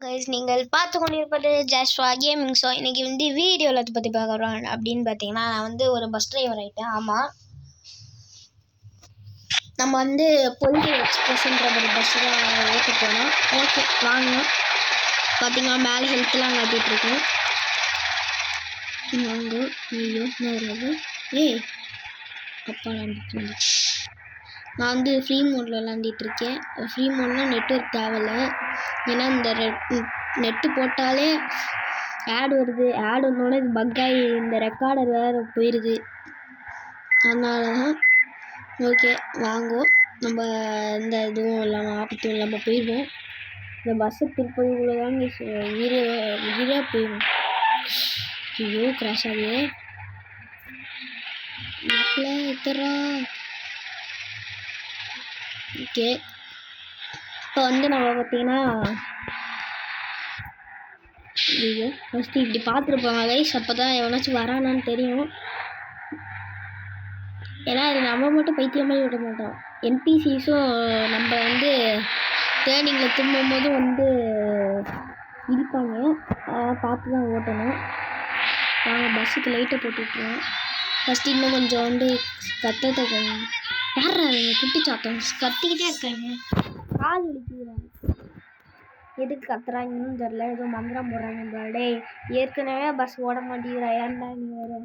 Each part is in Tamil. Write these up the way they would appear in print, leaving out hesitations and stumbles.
கைஸ் நீங்கள் பார்த்து கொண்டிருப்பது ஜாஸ்வா கேமிங். ஸோ இன்றைக்கி வீடியோவில் அதை பற்றி பார்க்குறோம் அப்படின்னு பார்த்தீங்கன்னா, நான் ஒரு பஸ் டிரைவர் ஆகிட்டேன். ஆமாம், நம்ம பொலிகை எக்ஸ்பிரஸ்ன்ற ஒரு பஸ்ஸு தான் ஓட்ட போனோம். ஓகே வாங்க. பார்த்தீங்கன்னா மேலே ஹெல்த்லாம் காட்டிகிட்ருக்கேன். வாங்க. ஐயோ வருது. ஏய் அப்பா விளாண்டுட்டு நான் ஃப்ரீ மோடில் விளாண்டிகிட்ருக்கேன். ஃப்ரீ மோட்னால் நெட்ஒர்க் தேவையில்லை. ஏன்னா இந்த நெட்டு போட்டாலே ஆட் வருது. ஆட் வந்தோடனே இது பக்காகி இந்த ரெக்கார்டர் வேறு போயிடுது. அதனால தான் ஓகே வாங்குவோம். நம்ம இந்த இதுவும் இல்லாமல் ஆபத்தும் இல்லாமல் போயிடுவோம். இந்த பஸ்ஸு திருப்பதிக்குள்ளே தாங்க உயிரே போயிடும். ஐயோ கிராஷ் ஆகுது. எத்தரா ஓகே. இப்போ நம்ம பார்த்தீங்கன்னா ஐயோ ஃபஸ்ட்டு இப்படி பார்த்துருப்பாங்க கைஸ். அப்போ தான் எவனாச்சும் வரானான்னு தெரியும். ஏன்னா அது நம்ம மட்டும் பைத்தியம் மாதிரி விட மாட்டோம். என்பிசிஸும் நம்ம டேர்னிங்கில் திரும்பும் போதும் இடிப்பாங்க. பார்த்து தான் ஓட்டணும். நாங்கள் பஸ்ஸுக்கு லைட்டை போட்டுவிட்ருவோம். ஃபஸ்ட்டு இன்னும் கொஞ்சம் கத்தத்தை யாரா அவங்க குட்டி சாத்தம் கத்திக்கிட்டே இருக்காங்க. கால் வலிக்கிறாங்க. எதுக்கு கத்துறாங்கன்னு தெரில. ஏதோ மந்திரம் போடுறாங்க. டே ஏற்கனவே பஸ் ஓட மாட்டேங்கிறா, ஏன்டா நீ வேறு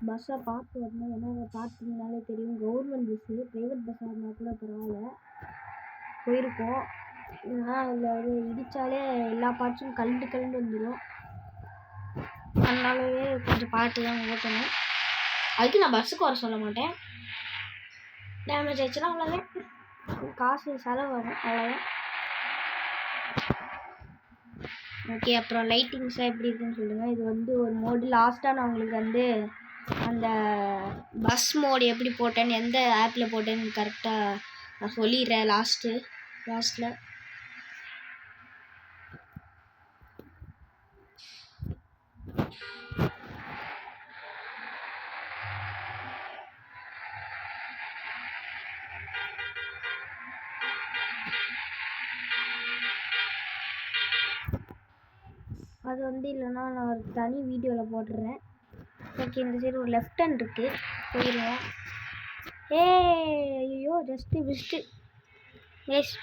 பஸ்ஸை பார்த்து வரணும். ஏன்னா அதை பார்த்தீங்கனாலே தெரியும், கவர்மெண்ட் பஸ்ஸு. ப்ரைவேட் பஸ்ஸாக இருந்தால் கூட பரவாயில்ல, போயிருக்கோம். ஏன்னா அதில் இடித்தாலே எல்லா பார்ட்ஸும் கலந்து வந்துடும். அதனாலவே கொஞ்சம் பார்த்து தான் ஓட்டணும். அதுக்கு நான் பஸ்ஸுக்கு வர சொல்ல மாட்டேன். டேமேஜ் ஆயிடுச்சுன்னா அவ்வளோதான், காசு செலவாகும், அவ்வளோதான். ஓகே, அப்புறம் லைட்டிங்ஸாக எப்படி இருக்குன்னு சொல்லுங்கள். இது ஒரு மோடு. லாஸ்ட்டாக நான் உங்களுக்கு அந்த பஸ் மோடு எப்படி போட்டேன்னு, எந்த ஆப்பில் போட்டேன்னு கரெக்டாக நான் சொல்லிடுறேன் லாஸ்ட்டில். அது இல்லைன்னா நான் ஒரு தனி வீடியோவில் போட்டுடுறேன். ஓகே, இந்த சைடு ஒரு லெஃப்ட் ஹேண்ட் இருக்குது, போயிடுவோம். ஐயோ ஜஸ்ட்டு விஸ்ட்டு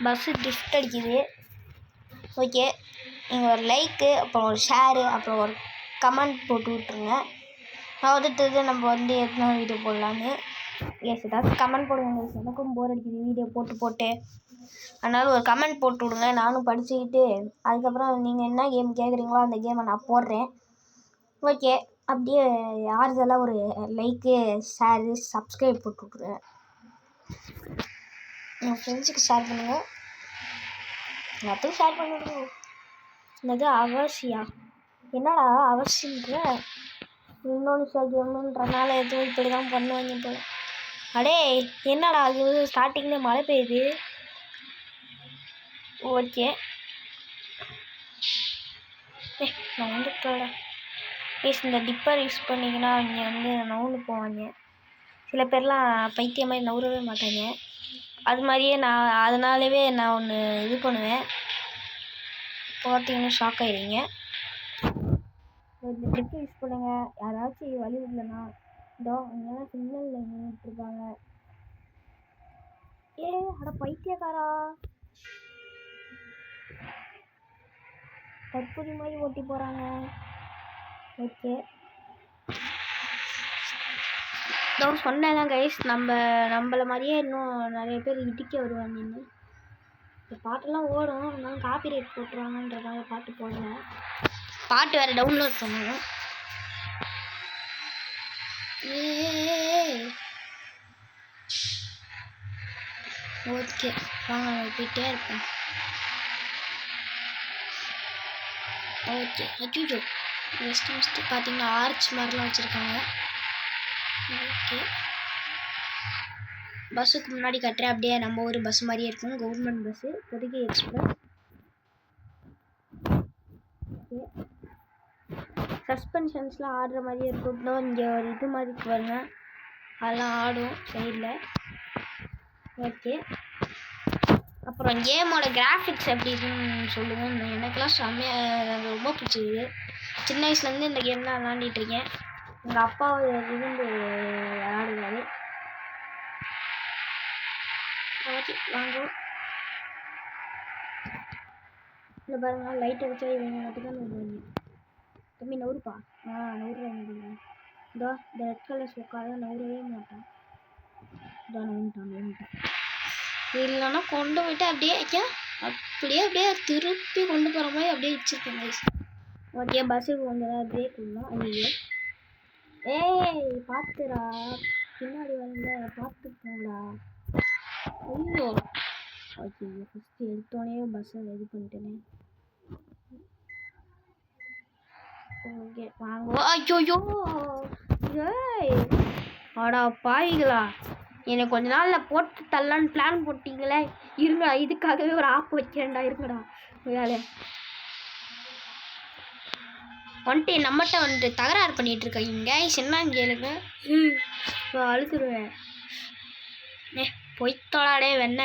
பஸ்ஸு ட்ரிஃப்ட் அடிக்குது. ஓகே, நீங்கள் ஒரு லைக்கு, அப்புறம் ஒரு ஷேரு, அப்புறம் ஒரு கமெண்ட் போட்டு விட்ருங்க. நான் வந்துட்டு நம்ம எத்தனை வீடியோ போடலான்னு. ஏதாச்சும் கமெண்ட் போடுங்க. எனக்கும் போர் அடிக்குது வீடியோ போட்டு. அதனால் ஒரு கமெண்ட் போட்டு விடுங்க. நானும் படிச்சுக்கிட்டு அதுக்கப்புறம் நீங்கள் என்ன கேம் கேட்குறீங்களோ அந்த கேமை நான் போடுறேன். ஓகே, அப்படியே யாருதெல்லாம் ஒரு லைக்கு, ஷேரு, சப்ஸ்கிரைப் போட்டு விட்ருங்க. என் ஃப்ரெண்ட்ஸுக்கு ஷேர் பண்ணுங்கள். எல்லாத்துக்கும் ஷேர் பண்ணிவிடுங்க. என்னது அவசியா? என்னடா அவசியன்ற இன்னொன்று சொல்லணுன்றனால எதுவும் இப்படி தான் பண்ணுவாங்க போல. அடே என்னடா அது ஸ்டார்டிங்கில் மழை பெய்யுது. ஓகே, நான் வந்துட்டேன்டா. இந்த டிப்பர் யூஸ் பண்ணிங்கன்னா இங்கே நவுந்து போவாங்க. சில பேர்லாம் பைத்தியம் மாதிரி நவுறவே மாட்டாங்க. அது மாதிரியே அதனாலவே நான் ஒன்று இது பண்ணுவேன். பார்த்தீங்கன்னா ஷாக் ஆகிடுவீங்க. இந்த டிப்பர் யூஸ் பண்ணுங்கள். யாராச்சும் வழி இல்லைன்னா இங்கெல்லாம் சிக்னலில் நின்றுட்டுருக்காங்க. அட பைத்தியக்காரா, தற்போது மாதிரி ஓட்டி போகிறாங்க. ஓகே, சொன்னேன் கைஸ், நம்மளை மாதிரியே இன்னும் நிறைய பேர் இடிக்க வருவாங்க. இந்த பாட்டெல்லாம் ஓடும், இருந்தாலும் காப்பி ரைட் போட்டுருவாங்கன்றதால பாட்டு போடல. பாட்டு வேறு டவுன்லோட் பண்ணணும். ஓகே வாங்க, போயிட்டே இருப்பேன். ஓகே, அச்சோ வெஸ்ட் பார்த்தீங்கன்னா ஆர்ச் மாதிரிலாம் வச்சுருக்காங்க. ஓகே, பஸ்ஸுக்கு முன்னாடி கட்டுறேன். அப்படியே நம்ம ஒரு பஸ் மாதிரியே இருக்கும், government bus, Pothigai express. Okay, சஸ்பென்ஷன்ஸ்லாம் ஆடுற மாதிரியே இருக்கும். இங்கே ஒரு இது மாதிரி வருங்க, அதெல்லாம் ஆடும் சைடில். ஓகே, அப்புறம் அப்புறம் கேமோட கிராஃபிக்ஸ் எப்படி இருக்குன்னு சொல்லுங்கள். எனக்கெல்லாம் செம்மையாக ரொம்ப பிடிச்சிது. சின்ன வயசுலேருந்து இந்த கேம் தான் விளாண்டுட்ருக்கேன். எங்கள் அப்பாவை இருந்து விளாடுவாரு. ஓகே வாங்க. இல்லை பாருங்க, லைட் அடிச்சா இவங்க மட்டும் தான் நோடுவாங்க. தம்பி நவுறுப்பா. நவுறுவாங்க. இதோ இந்த ரெட் கலர் சொக்காக நவுறவே மாட்டான். இதோ நவுட்டான். இல்லைன்னா கொண்டு போயிட்டு அப்படியே அப்படியே திருப்பி கொண்டு போகிற மாதிரி அப்படியே வச்சுருக்கேன் கைஸ். ஓகே பஸ்ஸுக்கு கொஞ்சம் பிரேக் விடலாம். ஐயோ ஏய் பார்த்துடா, பின்னாடி வரல பார்த்துக்கோங்களா. ஐயோ ஓகே ஃபஸ்ட்டு எடுத்தோடனே பஸ்ஸை இது பண்ணிட்டேனே. ஓகே வாங்க. ஐயோயோ ஏய் ஆடா பாவிங்களா, என்னை கொஞ்ச நாளில் போட்டு தள்ளலான்னு பிளான் போட்டிங்களே. இருங்கடா, இதுக்காகவே ஒரு ஆப் வைக்கிறேன்டா. இருங்கடா வேலை வந்துட்டு நம்மகிட்ட வந்துட்டு தகராறு பண்ணிகிட்டு இருக்கீங்க. என்னன்னு கேளுங்க. அழுதுருவேன். பொய்த்தோடாடே வெண்ண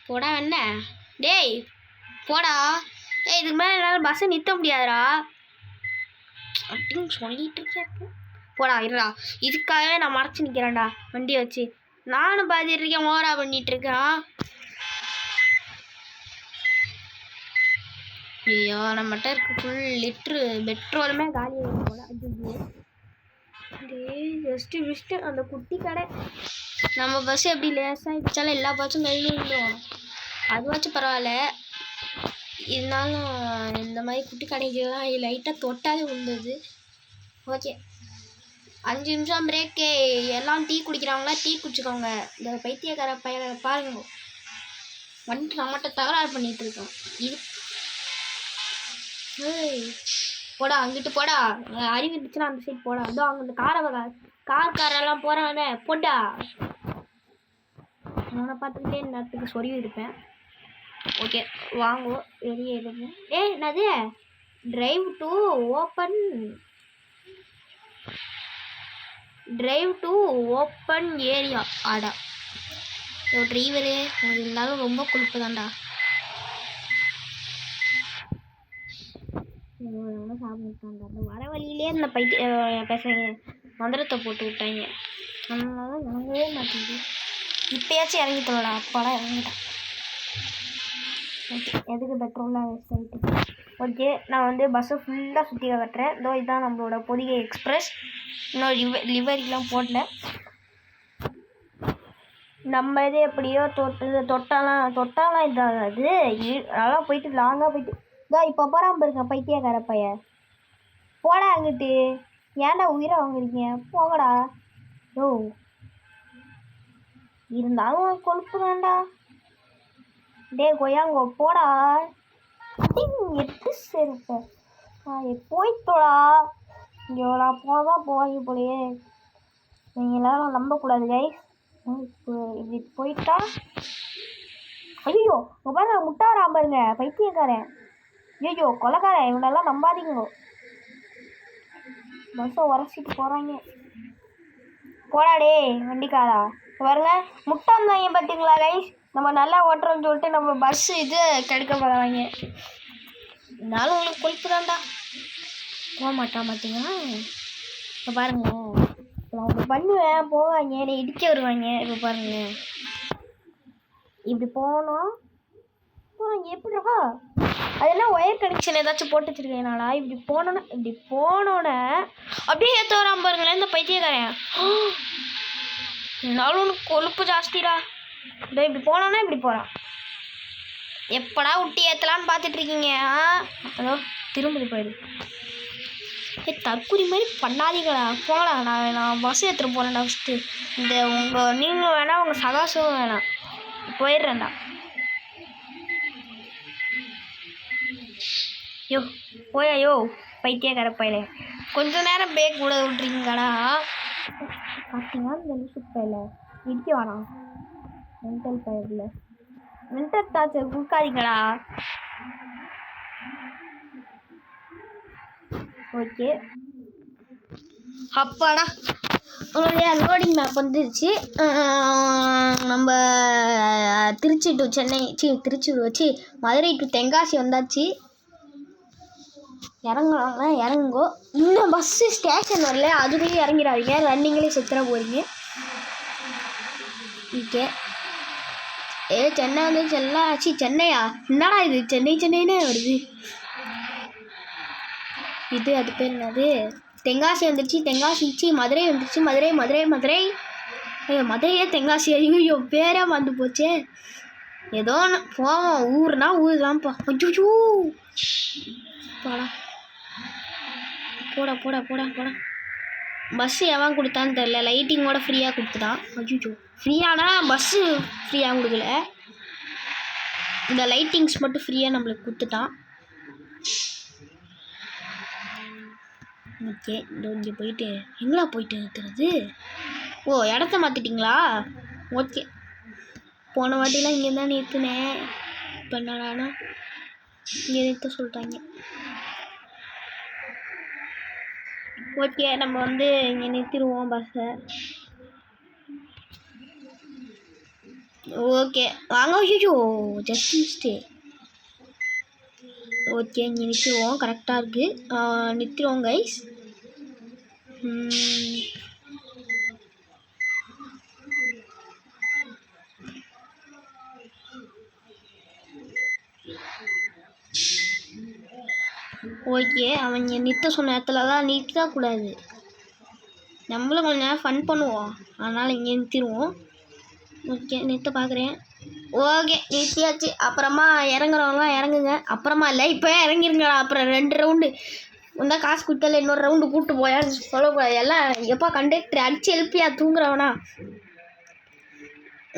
போடா வெண்ண. டேய் போடா. ஏய் இதுக்கு மேலே என்னால் பஸ்ஸை நிறுத்த முடியாதுடா அப்படின்னு சொல்லிட்டு இருக்கேன். போடா இருடா, இதுக்காகவே நான் மறைச்சி நிற்கிறேன்டா வண்டியை வச்சு. நானும் பார்த்துட்டு இருக்கேன், ஓவரா பண்ணிட்டு இருக்கேன். ஐயோ நம்மகிட்ட இருக்க ஃபுல் லிட்ரு பெட்ரோலுமே காலி ஆகிடும் போல. ஐயோ ஜஸ்ட்டு அந்த குட்டி கடை. நம்ம பஸ்ஸு எப்படி லேசாக இடிச்சாலும் எல்லா பஸ்ஸும் கழிவு விழுந்துடும். அதுவாச்சும் பரவாயில்ல, இருந்தாலும் இந்த மாதிரி குட்டி கடைக்கெல்லாம் லைட்டாக தொட்டாலே விழுந்தது. ஓகே 5 நிமிஷம் பிரேக்கு. எல்லாம் டீ குடிக்கிறாங்களா டீ குடிச்சுக்கோங்க. இந்த பைத்தியக்கார பையனை பாருங்க வந்துட்டு நம்மகிட்ட தகராறு பண்ணிகிட்டு இருக்கோம். இது போடா அங்கிட்டு போடா, அறிவு இருந்துச்சுன்னா அந்த சைட் போடா. அதோ அங்கே இந்த காரெல்லாம் போகிறவனே போட்டா. அவனை பார்த்துக்கிட்டே நேரத்துக்கு சொருவி இருப்பேன். ஓகே வாங்கோ வெளியே இருங்க. என்னது டிரைவ் டு ஓப்பன் ஏரியா. ஆடா டிரைவரு இருந்தாலும் ரொம்ப கொழுப்பு தான்டா. சாப்பிட்டாங்க வர வழியிலே இந்த பேசுகிறீங்க மந்திரத்தை போட்டு விட்டாங்க. அதனால வாங்கவே மாட்டேங்குது. இப்போயாச்சும் இறங்கிட்டோம்டா. அப்பாடா இறங்கிட்டேன். ஓகே எதுக்கு பெட்ரோல்லாம் வேஸ்ட் ஆகிட்டு. ஓகே நான் வந்து பஸ்ஸை ஃபுல்லாக சுற்றி கட்டுறேன். இதோ இதுதான் நம்மளோட பொதிகை எக்ஸ்பிரஸ். இன்னும் லிவரிலாம் போடல. நம்ம இது எப்படியோ தொட்டாலாம் இதாகாது. அதெல்லாம் போயிட்டு லாங்காக போயிட்டு இதோ இப்போ போகிறாம பாருங்க பைத்தியக்கார பையன். போடா அங்கிட்டு, ஏன்டா உயிரை வாங்குறீங்க போங்கடா. ஓ இருந்தாலும் கொழுப்பு வேண்டா. டே கொய்யாங்கோ போடா. எட்டு சரிப்ப போய்த்தோடா. இவ்வளோ போதான் போவாங்க போலையே. நீங்கள் எல்லாரும் நம்பக்கூடாது கைஸ். இப்போ இப்படி போயிட்டா ஐயோ பாருங்க முட்டை வராம பாருங்க பைத்தியக்காரன். ஐயோ கொலைக்காரன், இவனெல்லாம் நம்பாதீங்க. பஸ்ஸை உரசிட்டு போகிறாங்க. போடாடே வண்டிக்காரா. பாருங்க முட்டை வந்தாங்க பார்த்தீங்களா கைஸ். நம்ம நல்லா ஓட்டுறோம்னு சொல்லிட்டு நம்ம பஸ்ஸு இது கெடுக்க போகிறாங்க. இருந்தாலும் உங்களுக்கு கொழுப்பு தான்டா. போக மாட்டான் பார்த்தீங்களா. இப்போ பாருங்க நான் இப்படி பண்ணுவேன் போவாங்க, என்னை இடிக்க வருவாங்க. இப்போ பாருங்க இப்படி போனோம் போகிறாங்க. எப்படிடா அதெல்லாம் ஒயர் கனெக்ஷன் ஏதாச்சும் போட்டு வச்சுருக்கேனாடா. இப்படி போனோன்னே அப்படியே ஏற்ற வராமல் பாருங்களேன் இந்த பைத்தியக்காரன். இருந்தாலும் உனக்கு கொழுப்பு ஜாஸ்திடா. இதோ இப்படி போனோன்னா இப்படி போகிறான். எப்படா விட்டி ஏற்றலான்னு பார்த்துட்ருக்கீங்க. அதோ திரும்பி போயிடுது. தற்கொலை மாதிரி பண்ணாதீங்களா. போகலாம். நான் பஸ் எடுத்துகிட்டு போகிறேன்டா. ஃபஸ்ட்டு இந்த நீங்களும் வேணாம் உங்கள் சகாசமும் வேணாம். போயிடுறேன்டா. யோ போயா பைத்தியக்கார பையல. கொஞ்சம் நேரம் பிரேக் கூட விட்றீங்கடா. பார்த்தீங்கன்னா இந்த நியூஸ் பையில இடிக்க வேணாம். மென்டல் பயிரில் மென்டல் டார்ச்சர் கொடுக்காதீங்களா. ஓகே அப்பாடா உங்களுடைய லோடிங் மேப் வந்துருச்சு. நம்ம திருச்சி டு சென்னை திருச்சி வச்சு மதுரை டு தென்காசி வந்தாச்சு. இறங்குறாங்க, இறங்குங்கோ. இன்னும் பஸ்ஸு ஸ்டேஷன் வரல, அதுக்குள்ளேயே இறங்கிறாதீங்க, ரன்னிங்லேயே செத்துற போகிறீங்க. ஓகே. சென்னை வந்து ஆச்சு. சென்னையா? என்னடா இது சென்னைன்னே வருது. இது அது பேர் என்னது? தென்காசி வந்துடுச்சு. தென்காசி மதுரை வந்துடுச்சு. மதுரையே தென்காசி. ஐயோ பேரே வந்து போச்சே. ஏதோ ஒன்று போவோம். ஊர்னா ஊர் தான்ப்பா. ஐயோ போடா போடா போடா போடா. பஸ்ஸு எவன் கொடுத்தான்னு தெரில, லைட்டிங்கோட ஃப்ரீயாக கொடுத்துட்டான். ஐயோ ஃப்ரீயானா பஸ்ஸு ஃப்ரீயாக கொடுக்கல, இந்த லைட்டிங்ஸ் மட்டும் ஃப்ரீயாக நம்மளுக்கு கொடுத்துட்டான். ஓகே, இங்கே போயிட்டு எங்களா போயிட்டு இருக்கிறது? ஓ இடத்த மாற்றிட்டிங்களா? ஓகே. போன வாட்டிலாம் இங்கே தான் நிறுத்தினேன், இப்போ என்னடானா இங்கே நிறுத்த சொல்லிட்டாங்க. ஓகே, நம்ம வந்து இங்கே நிறுத்திடுவோம் பஸ்ஸை. ஓகே வாங்க. ஐயோ ஜஸ்ட் மிஸ்டே. ஓகே, இங்கே நிறுத்திடுவோம். கரெக்டாக இருக்குது, நிறுத்திடுவோம் கைஸ். ஓகே, அவங்க நிறுத்த சொன்ன இடத்துல தான் நிறுத்தக்கூடாது. நம்மளும் கொஞ்சம் நேரம் ஃபன் பண்ணுவோம், அதனால் இங்கே நிறுத்திடுவோம். ஓகே, நிறுத்த பார்க்குறேன். ஓகே நிறுத்தியாச்சு. அப்புறமா இறங்குறவங்களாம் இறங்குங்க. அப்புறமா இல்லை, இப்போ இறங்கிருங்களா. அப்புறம் 2 ரவுண்டு வந்தால் காசு கொடுத்தால இன்னொரு ரவுண்டு கூப்பிட்டு போயா சொல்லக்கூடாது. எல்லாம் எப்போ கண்டக்டர் அடிச்சு எழுப்பியா தூங்குறவனா.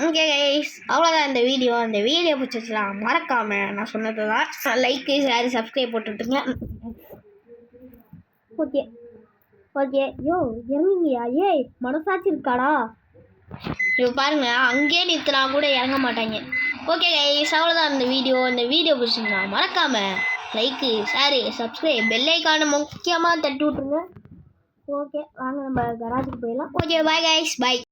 ஓகே கைஸ், அவ்வளோதான் இந்த வீடியோ. அந்த வீடியோ பிடிச்சிச்சுலாம் மறக்காமல் நான் சொன்னது தான் லைக்கு ஷேர் சப்ஸ்கிரைப் போட்டுட்ருங்க. Okay okay. யோ இறங்குங்கயா, ஏய் மனசாட்சி இருக்காடா. இப்போ பாருங்க, அங்கேயே நிறுத்தினா கூட இறங்க மாட்டாங்க. ஓகே கைஸ், அவ்வளோதான் இந்த வீடியோ. இந்த வீடியோ பிடிச்சிருந்தா மறக்காமல் லைக்கு ஷேரு சப்ஸ்கிரைப் பெல்லைக்கான முக்கியமாக தட்டி விட்ருங்க. ஓகே வாங்க நம்ம கராஜுக்கு போயிடலாம். ஓகே பாய் கைஸ், பாய்.